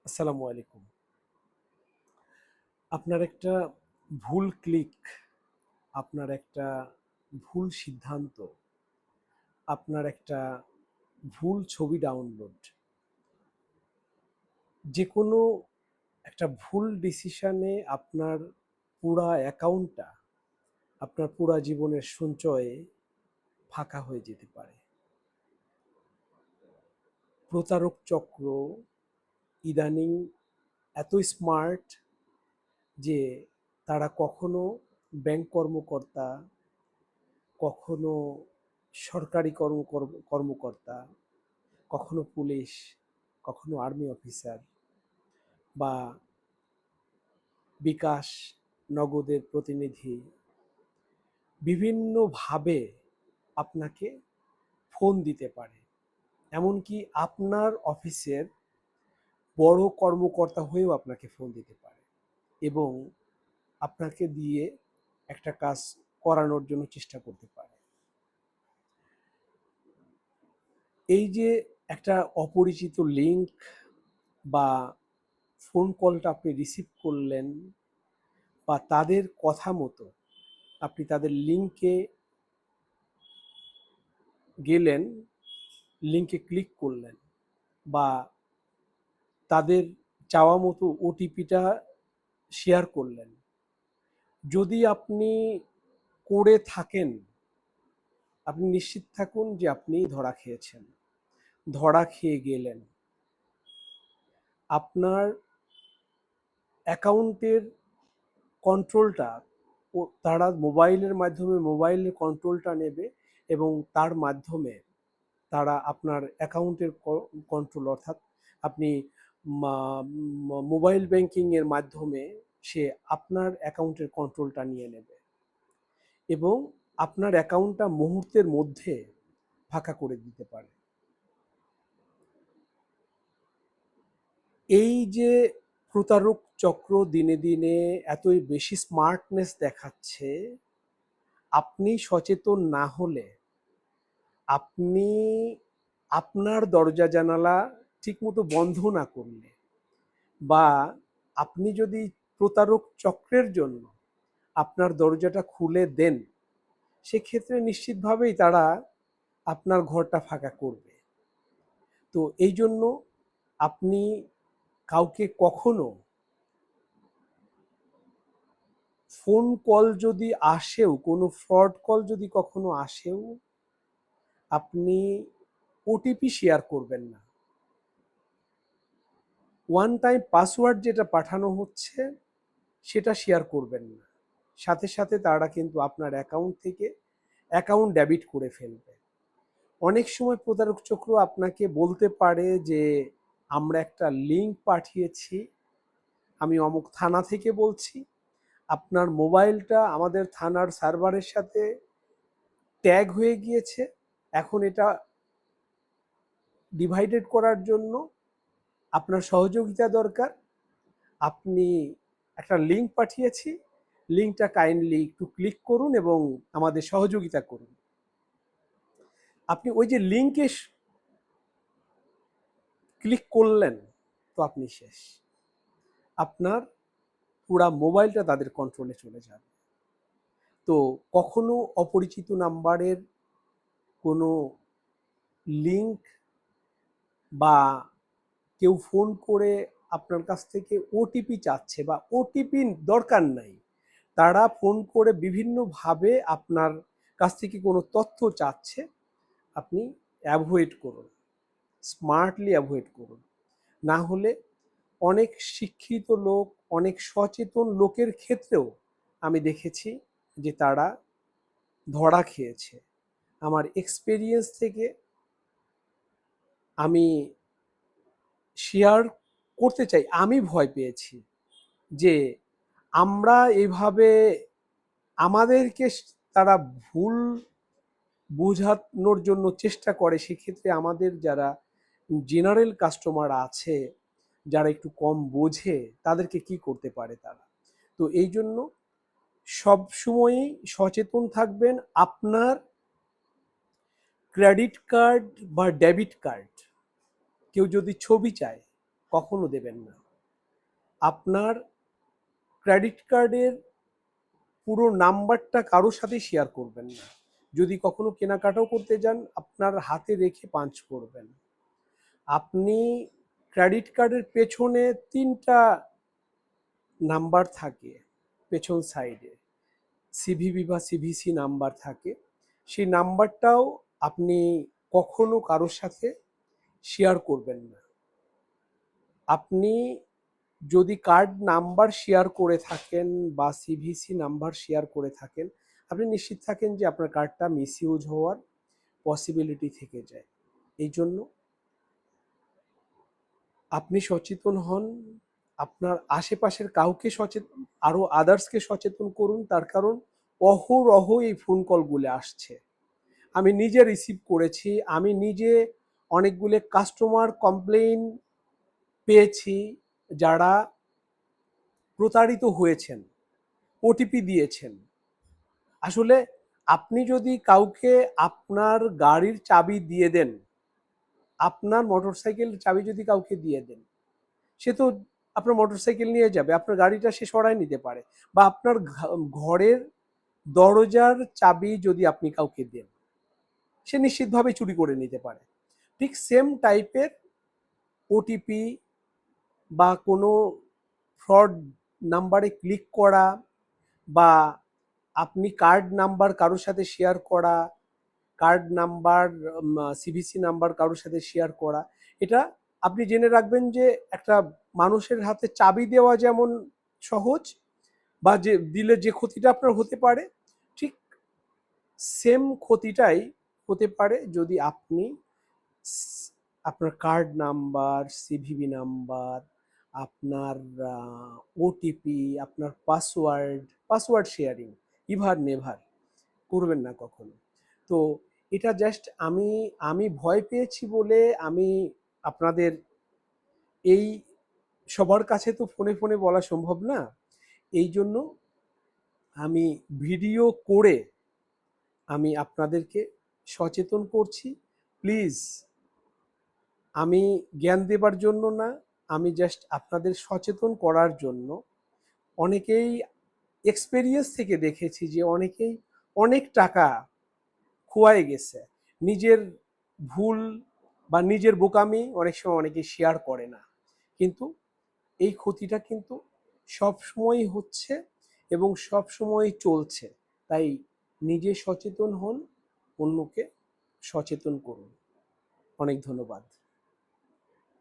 আসসালামু আলাইকুম। আপনার একটা ভুল ক্লিক, আপনার একটা ভুল সিদ্ধান্ত, আপনার একটা ভুল ছবি ডাউনলোড, যেকোনো একটা ভুল ডিসিশনে আপনার পুরা অ্যাকাউন্টটা, আপনার পুরা জীবনের সঞ্চয়ে ফাঁকা হয়ে যেতে পারে। প্রতারক চক্র ইদানিং এত স্মার্ট যে তারা কখনো ব্যাংক কর্মকর্তা, কখনো সরকারি কর্মকর্তা, কখনো পুলিশ, কখনো আর্মি অফিসার বা বিকাশ নগদের প্রতিনিধি বিভিন্নভাবে আপনাকে ফোন দিতে পারে। এমনকি আপনার অফিসের বড় কর্মকর্তা হয়েও আপনাকে ফোন দিতে পারে এবং আপনাকে দিয়ে একটা কাজ করানোর জন্য চেষ্টা করতে পারে। এই যে একটা অপরিচিত লিঙ্ক বা ফোন কলটা আপনি রিসিভ করলেন বা তাদের কথা মতো আপনি তাদের লিঙ্কে গেলেন, লিঙ্কে ক্লিক করলেন বা তাদের চাওয়া মতো ওটিপিটা শেয়ার করলেন। যদি আপনি করে থাকেন, আপনি নিশ্চিত থাকুন যে আপনি ধরা খেয়েছেন, ধরা খেয়ে গেলেন। আপনার অ্যাকাউন্টের কন্ট্রোলটা তারা মোবাইলের মাধ্যমে মোবাইলের কন্ট্রোলটা নেবে এবং তার মাধ্যমে তারা আপনার অ্যাকাউন্টের কন্ট্রোল, অর্থাৎ আপনি মোবাইল ব্যাংকিংয়ের মাধ্যমে সে আপনার অ্যাকাউন্টের কন্ট্রোলটা নিয়ে নেবে এবং আপনার অ্যাকাউন্টটা মুহূর্তের মধ্যে ফাঁকা করে দিতে পারে। এই যে প্রতারক চক্র দিনে দিনে এতই বেশি স্মার্টনেস দেখাচ্ছে, আপনি সচেতন না হলে, আপনি আপনার দরজা জানালা ঠিকমতো বন্ধ না করলে বা আপনি যদি প্রতারক চক্রের জন্য আপনার দরজাটা খুলে দেন, সেক্ষেত্রে নিশ্চিতভাবেই তারা আপনার ঘরটা ফাঁকা করবে। তো এই জন্য আপনি কাউকে কখনো ফোন কল যদি আসেও, কোনো ফ্রড কল যদি কখনো আসেও, আপনি ওটিপি শেয়ার করবেন না। ওয়ান টাইম পাসওয়ার্ড যেটা পাঠানো হচ্ছে সেটা শেয়ার করবেন না। সাথে সাথে তারা কিন্তু আপনার অ্যাকাউন্ট থেকে অ্যাকাউন্ট ডেবিট করে ফেলবে। অনেক সময় প্রতারক চক্র আপনাকে বলতে পারে যে আমরা একটা লিঙ্ক পাঠিয়েছি, আমি অমুক থানা থেকে বলছি, আপনার মোবাইলটা আমাদের থানার সার্ভারের সাথে ট্যাগ হয়ে গিয়েছে, এখন এটা ডিভাইডেড করার জন্য আপনার সহযোগিতা দরকার, আপনি একটা লিঙ্ক পাঠিয়েছি, লিঙ্কটা কাইন্ডলি একটু ক্লিক করুন এবং আমাদের সহযোগিতা করুন। আপনি ওই যে লিঙ্কে ক্লিক করলেন, তো আপনি শেষ, আপনার পুরা মোবাইলটা তাদের কন্ট্রোলে চলে যাবে। তো কখনো অপরিচিত নাম্বারের কোনো লিঙ্ক বা কেউ ফোন করে আপনার কাছ থেকে ওটিপি চাচ্ছে বা ওটিপি দরকার নাই, তারা ফোন করে বিভিন্নভাবে আপনার কাছ থেকে কোনো তথ্য চাচ্ছে, আপনি অ্যাভয়েড করুন, স্মার্টলি অ্যাভয়েড করুন। না হলে অনেক শিক্ষিত লোক, অনেক সচেতন লোকের ক্ষেত্রেও আমি দেখেছি যে তারা ধরা খেয়েছে। আমার এক্সপেরিয়েন্স থেকে আমি শেয়ার করতে চাই, আমি ভয় পেয়েছি যে আমরা এভাবে আমাদেরকে তারা ভুল বোঝানোর জন্য চেষ্টা করে, সেক্ষেত্রে আমাদের যারা জেনারেল কাস্টমার আছে, যারা একটু কম বোঝে, তাদেরকে কি করতে পারে তারা। তো এই জন্য সব সময়ই সচেতন থাকবেন। আপনার ক্রেডিট কার্ড বা ডেবিট কার্ড কেউ যদি ছবি চায়, কখনো দেবেন না। আপনার ক্রেডিট কার্ডের পুরো নাম্বারটা কারোর সাথে শেয়ার করবেন না। যদি কখনো কেনাকাটাও করতে যান, আপনার হাতে রেখে পাঞ্চ করবেন। আপনি ক্রেডিট কার্ডের পেছনে 3টা নাম্বার থাকে, পেছন সাইডে সিভিভি বা সিভিসি নাম্বার থাকে। সেই নাম্বারটাও আপনি কখনো কারোর সাথে শেয়ার করবেন না। আপনি যদি কার্ড নাম্বার শেয়ার করে থাকেন বা সিভিসি নাম্বার শেয়ার করে থাকেন, আপনি নিশ্চিত থাকেন যে আপনার কার্ডটা মিসইউজ হওয়ার পসিবিলিটি থেকে যায়। এই জন্য আপনি সচেতন হন, আপনার আশেপাশের কাউকে সচেতন, আরো আদার্সকে সচেতন করুন। তার কারণ অহরহ এই ফোন কলগুলো আসছে, আমি নিজে রিসিভ করেছি, আমি নিজে অনেকগুলো কাস্টমার কমপ্লেইন পেয়েছি যারা প্রতারিত হয়েছেন, ওটিপি দিয়েছেন। আসলে আপনি যদি কাউকে আপনার গাড়ির চাবি দিয়ে দেন, আপনার মোটরসাইকেলের চাবি যদি কাউকে দিয়ে দেন, সে তো আপনার মোটরসাইকেল নিয়ে যাবে, আপনার গাড়িটা সে সরায় নিতে পারে। বা আপনার ঘরের দরজার চাবি যদি আপনি কাউকে দেন, সে নিশ্চিতভাবে চুরি করে নিতে পারে। ঠিক সেম টাইপের ওটিপি বা কোনো ফ্রড নাম্বারে ক্লিক করা বা আপনি কার্ড নাম্বার কারোর সাথে শেয়ার করা, কার্ড নাম্বার সিভিসি নাম্বার কারোর সাথে শেয়ার করা, এটা আপনি জেনে রাখবেন যে একটা মানুষের হাতে চাবি দেওয়া যেমন সহজ, বা যে দিলে যে ক্ষতিটা আপনার হতে পারে, ঠিক সেম ক্ষতিটাই হতে পারে যদি আপনি আপনার কার্ড নাম্বার, সিভিভি নাম্বার, আপনার ওটিপি, আপনার পাসওয়ার্ড শেয়ারিং ইভার নেভার করবেন না কখনো। তো এটা জাস্ট আমি আমি ভয় পেয়েছি বলে আমি আপনাদের এই সবার কাছে তো ফোনে ফোনে বলা সম্ভব না, এই জন্য আমি ভিডিও করে আমি আপনাদেরকে সচেতন করছি। প্লিজ, আমি জ্ঞান দেবার জন্য না, আমি জাস্ট আপনাদের সচেতন করার জন্য। অনেকেই এক্সপেরিয়েন্স থেকে দেখেছি যে অনেকেই অনেক টাকা খোয়াই গেছে, নিজের ভুল বা নিজের বোকামি অনেক সময় অনেকে শেয়ার করে না, কিন্তু এই ক্ষতিটা কিন্তু সব সময়ই হচ্ছে এবং সব সময় চলছে। তাই নিজে সচেতন হন, অন্যকে সচেতন করুন। অনেক ধন্যবাদ।